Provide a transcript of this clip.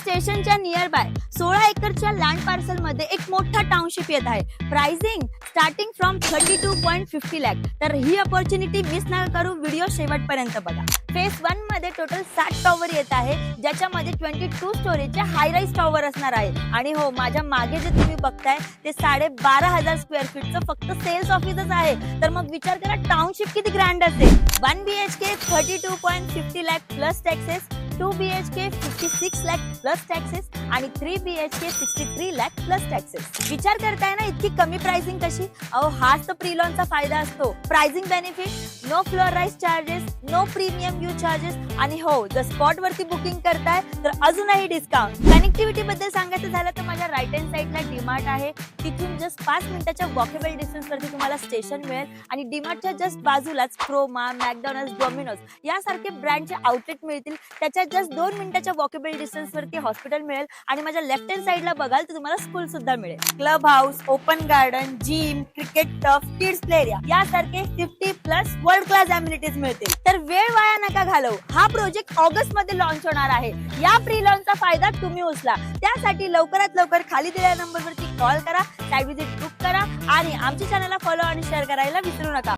स्टेशनच्या near by 16 एकरच्या land parcel मध्ये एक मोठा टाउनशिप येत आहे. Pricing starting from 32.50 lakh. तर ही अपॉर्च्युनिटी मिस न करू, व्हिडिओ शेवटपर्यंत बघा. फेज 1 मध्ये टोटल 60 टॉवर येत आहे, ज्याच्यामध्ये 22 स्टोरेजचे हाय राईज टॉवर असणार आहे. आणि हो, माझ्या मागे जे तुम्ही बघताय ते 12,500 स्क्वेअर फीटचं फक्त सेल्स ऑफिसच आहे. तर मग विचार करा टाउनशिप किती ग्रँड असेल. 1 BHK 32.50 lakh plus taxes, 2 BHK 56 lakh plus taxes आणि 3 BHK 63 लाख प्लस टॅक्सेस. विचार करताय ना इतकी कमी प्राइसिंग कशी? अहो, हाच तर प्री लॉन्चचा फायदा असतो. Pricing benefit, no floor rise charges, no premium you charges आणि हो, जर स्पॉट वरती बुकिंग करताय तर अजूनही डिस्काउंट. कनेक्टिव्हिटी बद्दल सांगायचं झालं तर माझ्या राईट हँड साईडला डीमार्ट आहे. तिथून जस्ट 5 मिनिटाच्या वॉकेबल डिस्टन्स वरती तुम्हाला स्टेशन मिळेल आणि डीमार्टच्या जस्ट बाजूलाच क्रोमा, मॅकडॉनल्ड्स, डॉमिनोज यासारखे ब्रँडचे आउटलेट मिळतील. त्याच्या जस्ट 2 मिनिटाच्या वॉकेबल डिस्टन्स वरती हॉस्पिटल मिळेल आणि माझ्या लेफ्ट हँड साईडला बघाल तर तुम्हाला स्कूल सुद्धा मिळेल. Club house, open garden, gym, cricket tough, kids play area यासारखे 50+ वर्ल्ड क्लास अम्युनिटीज मिळतील. तर वेळ वाया नका घालवू. हा प्रोजेक्ट ऑगस्ट मध्ये लॉन्च होणार आहे. या प्री लॉन्चचा फायदा तुम्ही उचला. त्यासाठी लवकरात लवकर खाली दिलेल्या नंबरवरती कॉल करा, साईट व्हिजिट बुक करा आणि आमच्या चॅनलला फॉलो आणि शेअर करायला विसरू नका.